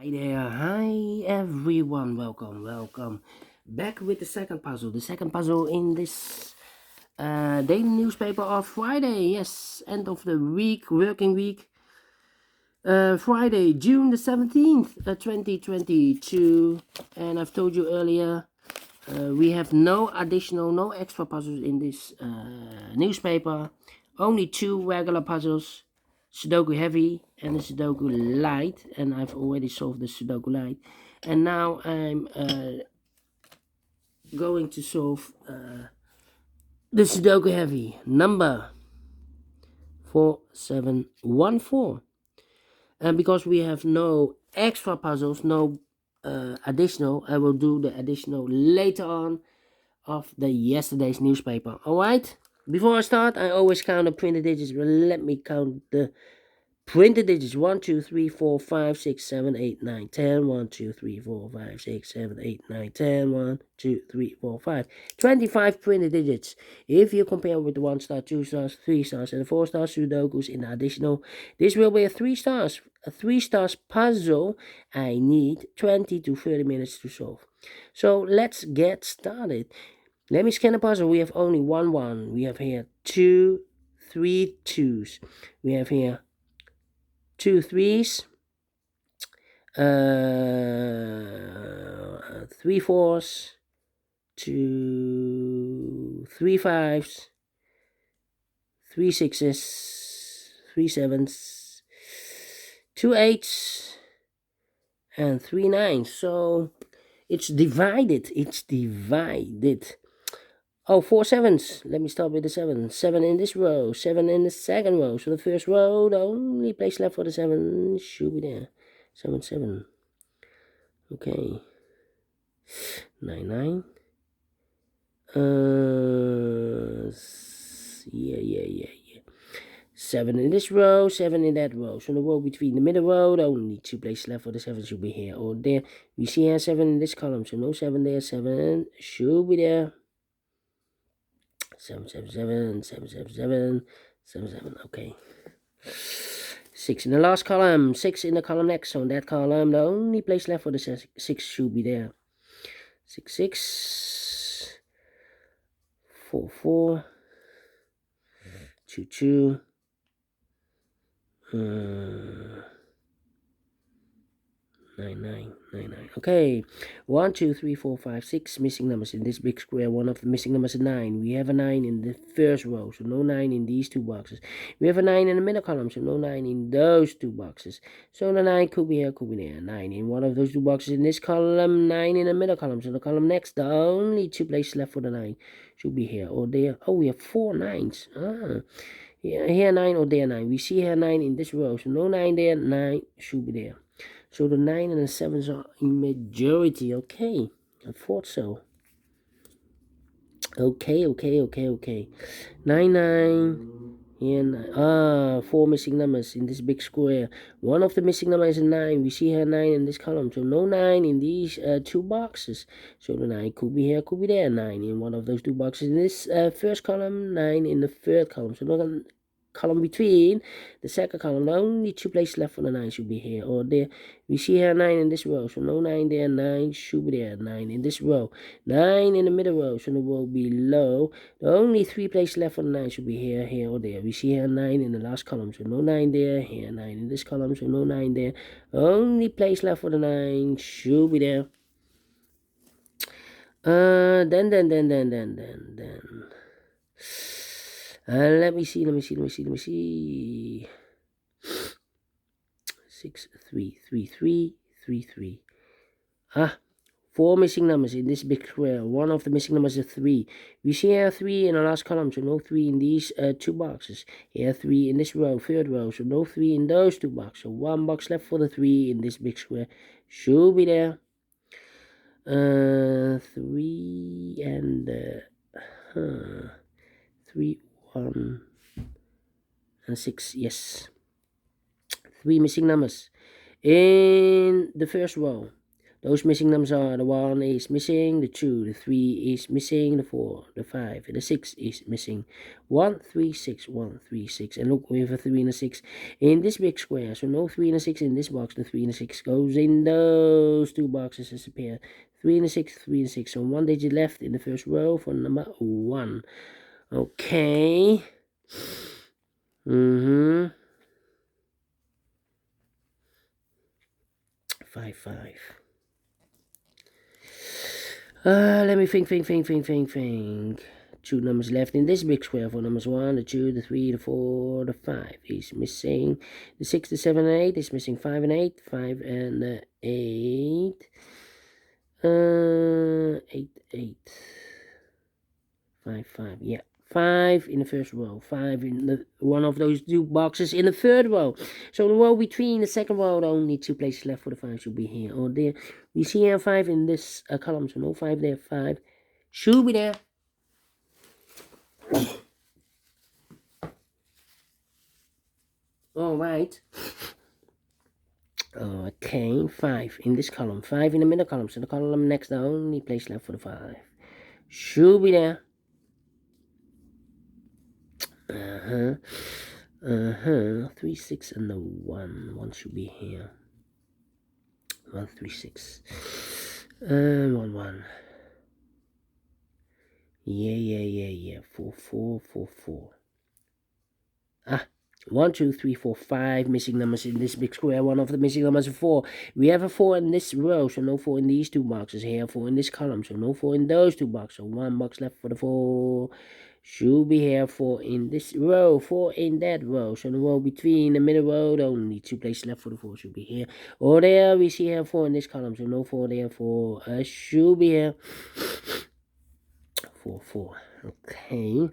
Hi there, hi everyone, welcome back with the second puzzle. The second puzzle in this daily newspaper of Friday. Yes, end of the week, working week. Friday, June the 17th, 2022. And I've told you earlier, we have no extra puzzles in this newspaper. Only two regular puzzles. Sudoku Heavy and the Sudoku Light, and I've already solved the Sudoku Light, and now I'm going to solve the Sudoku Heavy number 4714. And because we have no extra puzzles, no additional, I will do the additional later on of the yesterday's newspaper. All right, before I start, I always count the printed digits, but let me count the printed digits. 1 2 3 4 5 6 7 8 9 10. 1 2 3 4 5 6 7 8 9 10. 1 2 3 4 5 25 printed digits. If you compare with the 1 star, 2 stars, 3 stars, and the 4 star Sudokus in additional, this will be a 3 stars. A 3 stars puzzle. I need 20 to 30 minutes to solve. So let's get started. Let me scan the puzzle. We have only one. We have here 2, 3 twos. We have here 2 threes, 3 fours, 2 3 fives, 3 sixes, 3 sevens, 2 eights, and 3 nines. So it's divided. Oh, 4 sevens. Let me start with the 7. 7 in this row, 7 in the second row. So the first row, the only place left for the 7 should be there. 7 7. Okay. 9 9. Yeah. 7 in this row, 7 in that row. So the row between the middle row, the only 2 places left for the 7 should be here or there. We see here 7 in this column, so no 7 there. 7 should be there. 7 7 7 7 7 7 7 7. Okay. 6 in the last column, 6 in the column next. So in that column, the only place left for the 6 should be there. 6 6 4 4 2 2 9 9. Okay, 1 2 3 4 5 6 missing numbers in this big square. One of the missing numbers is 9. We have a 9 in the first row, so no 9 in these two boxes. We have a 9 in the middle column, so no 9 in those two boxes. So the 9 could be here, could be there. 9 in one of those two boxes in this column, 9 in the middle column. So the column next, the only 2 places left for the 9 should be here or there. Oh, we have 4 9s. Here 9 or there 9. We see here 9 in this row, so no 9 there. 9 should be there. So the 9 and the 7s are in majority. Okay, I thought so. Okay. 9 9. Here 9. 4 missing numbers in this big square. One of the missing numbers is 9. We see here 9 in this column. So no 9 in these two boxes. So the 9 could be here, could be there. 9 in one of those two boxes in this first column. 9 in the third column. So no column between the second column, the only 2 places left for the 9 should be here or there. We see here 9 in this row, so no 9 there. 9 should be there. 9 in this row, 9 in the middle row, so the row below, the only 3 places left for the 9 should be here or there. We see here 9 in the last column, so no 9 there. Here 9 in this column, so no 9 there. Only place left for the 9 should be there. Then let me see. 6 3 3 3 3 3. 4 missing numbers in this big square. One of the missing numbers is 3. We see here 3 in the last column, so no 3 in these two boxes. Here 3 in this row, third row, so no 3 in those two boxes. So 1 box left for the 3 in this big square should be there. 3 and 3 1 and 6. Yes, 3 missing numbers in the first row. Those missing numbers are the 1 is missing, the 2, the 3 is missing, the 4, the 5, and the 6 is missing. 1, 3, 6, 1, 3, 6. And look, we have a 3 and a 6 in this big square. So no 3 and a 6 in this box. The 3 and a 6 goes in those two boxes as a pair. 3 and a 6, 3 and 6. So 1 digit left in the first row for number 1. Okay. 5, 5. Let me think. 2 numbers left in this big square for numbers 1, the 2, the 3, the 4, the 5 is missing. The 6, the 7, and 8 is missing. 5 and 8. 5 and 8. 8, 8. 5, 5. Yeah. 5 in the first row, 5 in the one of those two boxes in the third row. So the row between the second row, the only 2 places left for the 5 should be here or there. We see here 5 in this column, so no 5 there. 5 should be there. All right. Okay, 5 in this column, 5 in the middle column. So the column next, the only place left for the 5 should be there. 3, 6, and the 1. 1 should be here. 1, 3, 6. 1, 1. Yeah. 4, 4, 4, 4. 1, 2, 3, 4, 5 missing numbers in this big square. One of the missing numbers is 4. We have a 4 in this row, so no 4 in these two boxes. Here, 4 in this column, so no 4 in those two boxes. So 1 box left for the 4. Should be here, 4 in this row, 4 in that row. So the row between the middle row, the only 2 places left for the 4 should be here or there. We see here 4 in this column, so no 4 there. 4 should be here. 4, 4. Okay.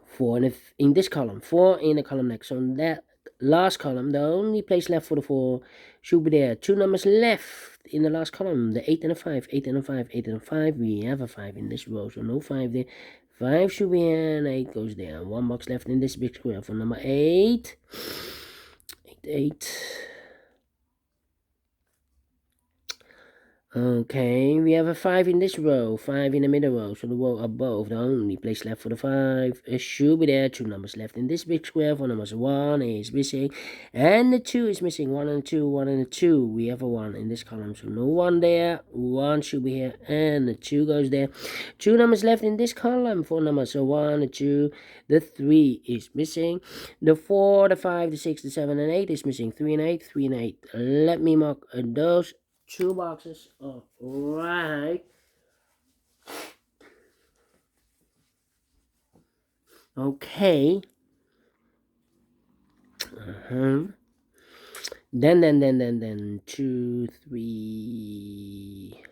4 in this column, 4 in the column next. So in that last column, the only place left for the 4 should be there. 2 numbers left in the last column, the 8 and a 5, 8 and a 5, 8 and a 5. We have a 5 in this row, so no 5 there. 5 should be here, and 8 goes there. 1 box left in this big square for number 8. 8, 8. Okay, we have a 5 in this row, 5 in the middle row, so the row above, the only place left for the 5 should be there. 2 numbers left in this big square for numbers 1 is missing, and the 2 is missing. 1 and 2, 1 and 2. We have a 1 in this column, so no 1 there. 1 should be here, and the 2 goes there. 2 numbers left in this column for numbers 1 and 2. The 3 is missing. The 4, the 5, the 6, the 7, and 8 is missing. 3 and 8, 3 and 8. Let me mark those 2 boxes. All right. Okay. Then 2, 3,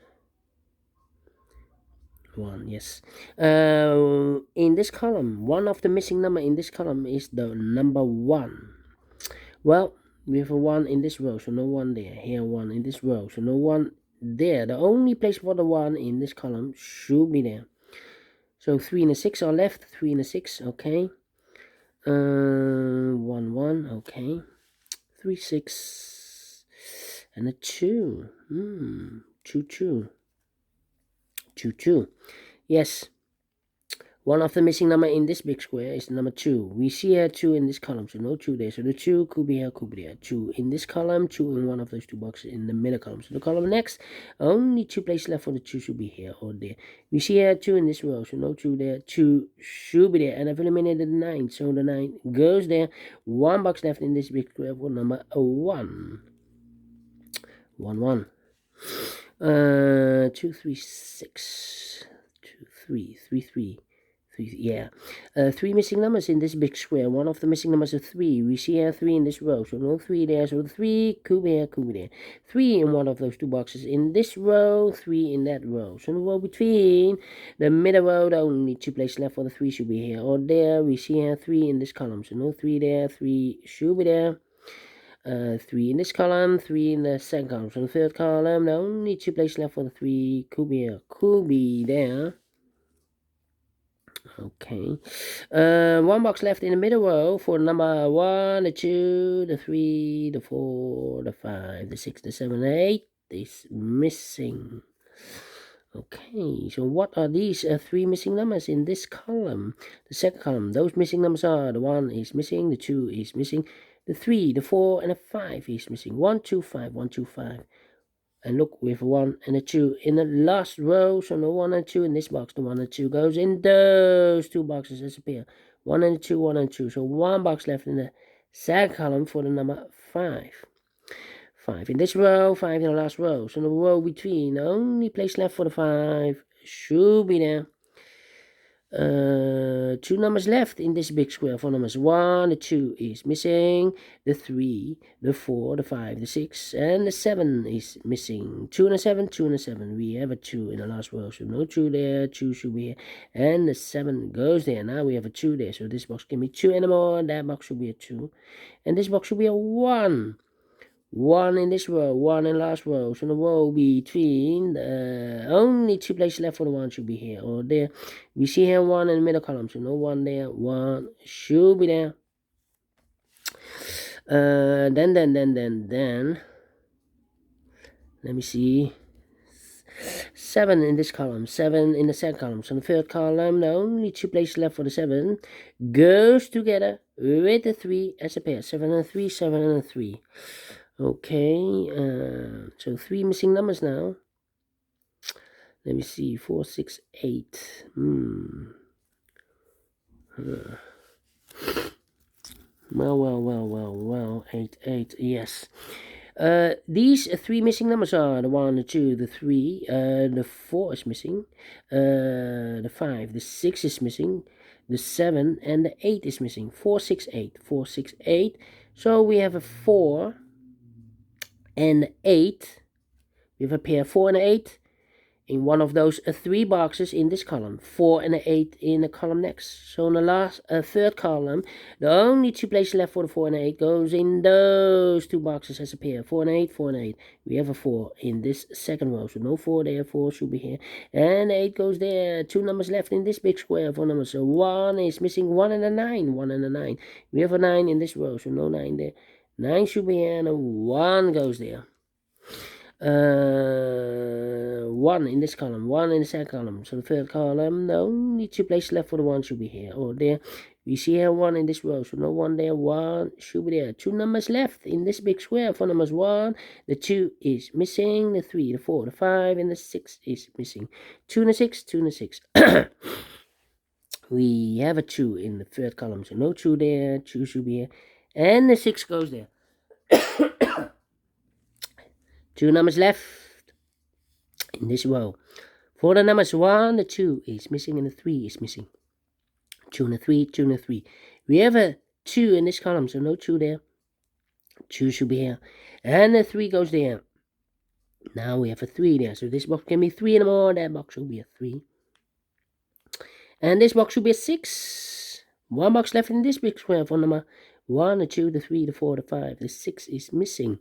1. Yes. In this column, one of the missing number in this column is the number 1. Well, we have a 1 in this row, so no 1 there. Here 1 in this row, so no 1 there. The only place for the 1 in this column should be there. So 3 and a 6 are left. 3 and a 6, okay. 1, 1, okay. 3, 6, and a 2. 2, 2. 2, 2. Yes. One of the missing number in this big square is number 2. We see here 2 in this column, so no 2 there. So the 2 could be here, could be there. 2 in this column, 2 in one of those 2 boxes in the middle column. So the column next, only 2 places left for the 2 should be here or there. We see here 2 in this row, so no 2 there. 2 should be there. And I've eliminated the 9, so the 9 goes there. 1 box left in this big square for number 1. 1, 1. 2, 3, 6. 2, 3, 3, 3. 3 missing numbers in this big square. One of the missing numbers is 3. We see here 3 in this row, so no 3 there. So 3 could be here, could be there. 3 in one of those 2 boxes in this row, 3 in that row. So the row between the middle row, the only 2 places left for the 3 should be here or there. We see here 3 in this column, so no 3 there. 3 should be there. 3 in this column, 3 in the second column. So the third column, the only 2 places left for the 3 could be here, could be there. Okay. 1 box left in the middle row for number 1, the 2, the 3, the 4, the 5, the 6, the 7, the 8. is missing. Okay, so what are these 3 missing numbers in this column? The second column, those missing numbers are the 1 is missing, the 2 is missing, the 3, the 4, and the 5 is missing. 1, 2, 5, 1, 2, 5. And look, we have a 1 and a 2 in the last row, so no 1 and 2 in this box. The 1 and 2 goes in those 2 boxes as a pair. 1 and 2, 1 and 2. So 1 box left in the second column for the number 5. 5 in this row, 5 in the last row. So the row between, the only place left for the 5 should be there. 2 numbers left in this big square. For numbers 1, the 2 is missing, the 3, the 4, the 5, the 6, and the 7 is missing. 2 and a 7, 2 and a 7. We have a 2 in the last row, so no 2 there, 2 should be here, and the 7 goes there. Now we have a 2 there, so this box can be 2 anymore, that box should be a 2, and this box should be a 1. 1 in this row, 1 in the last row. So the row between, only 2 places left for the 1 should be here or there. We see here 1 in the middle column, so no 1 there. 1 should be there. Then, let me see. 7 in this column, 7 in the second column. So the third column, the only 2 places left for the 7 goes together with the 3 as a pair. 7 and 3, 7 and 3. Okay, so 3 missing numbers now. Let me see, 4, 6, 8. Well, 8, 8, yes. These 3 missing numbers are the 1, the 2, the 3, the 4 is missing, the 5, the 6 is missing, the 7, and the 8 is missing. 4, 6, 8, 4, 6, 8. So we have a 4 and 8. We have a pair 4 and 8 in one of those 3 boxes in this column. 4 and 8 in the column next. So in the last third column, the only 2 places left for the 4 and 8 goes in those 2 boxes as a pair. 4 and 8, 4 and 8. We have a 4 in this second row, so no 4 there. 4 should be here, and 8 goes there. 2 numbers left in this big square for numbers. So 1 is missing, 1 and a 9. 1 and a 9. We have a 9 in this row, so no 9 there. 9 should be here, and a 1 goes there. 1 in this column, 1 in the second column. So the third column, the only 2 places left for the 1 should be here or there. We see here 1 in this row, so no 1 there. 1 should be there. 2 numbers left in this big square for numbers 1. The 2 is missing, the 3, the 4, the 5, and the 6 is missing. 2 and a 6, 2 and a 6. We have a 2 in the third column, so no 2 there. 2 should be here, and the 6 goes there. 2 numbers left in this row. For the numbers 1, the 2 is missing, and the 3 is missing. 2 and a 3, 2 and a 3. We have a 2 in this column, so no 2 there. 2 should be here, and the 3 goes there. Now we have a 3 there, so this box can be 3 anymore. That box should be a 3. And this box should be a 6. 1 box left in this big square for number 1, the 2, the 3, the 4, the 5. The 6 is missing.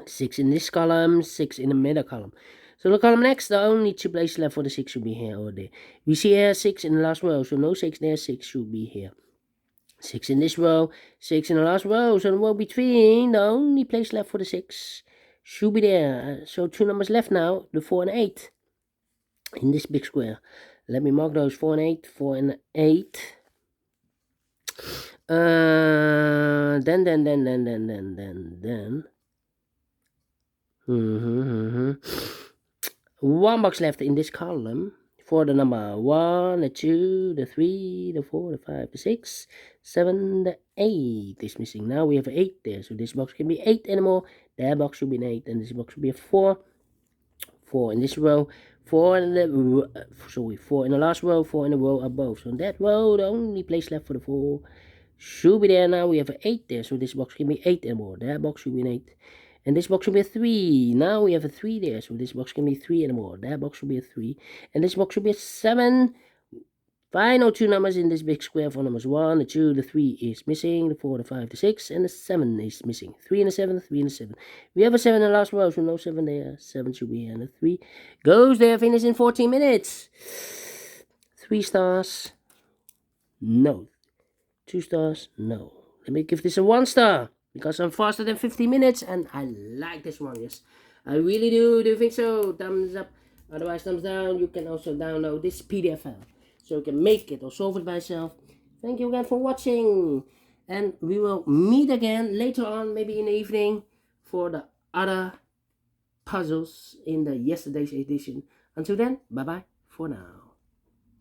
6 in this column, 6 in the middle column. So the column next, the only 2 places left for the 6 should be here or there. We see here 6 in the last row, so no 6 there. 6 should be here. 6 in this row, 6 in the last row. So the row between, the only place left for the 6 should be there. So 2 numbers left now, the 4 and 8 in this big square. Let me mark those 4 and 8, 4 and 8. Then. 1 box left in this column for the number 1, the 2, the 3, the 4, the 5, the 6, 7, the 8 is missing. Now we have 8 there, so this box can be 8 anymore. That box should be an 8, and this box should be a 4. 4 in this row, 4 in the 4 in the last row, 4 in the row above. So in that row, the only place left for the 4 should be there. Now we have an 8 there, so this box can be 8 anymore. That box should be an 8. And this box should be a 3. Now we have a 3 there, so this box can be 3 anymore. That box should be a 3. And this box should be a 7. Final 2 numbers in this big square for numbers 1, the 2, the 3 is missing, the 4, the 5, the 6, and the 7 is missing. 3 and a 7, 3 and a 7. We have a 7 in the last row, so no 7 there. 7 should be here, and the 3 goes there. Finish in 14 minutes. 3 stars. No. 2 stars. No. Let me give this a 1 star. Because I'm faster than 50 minutes, and I like this one, yes. I really do. Do you think so? Thumbs up. Otherwise, thumbs down. You can also download this PDF file, so you can make it or solve it by yourself. Thank you again for watching. And we will meet again later on, maybe in the evening, for the other puzzles in the yesterday's edition. Until then, bye-bye for now.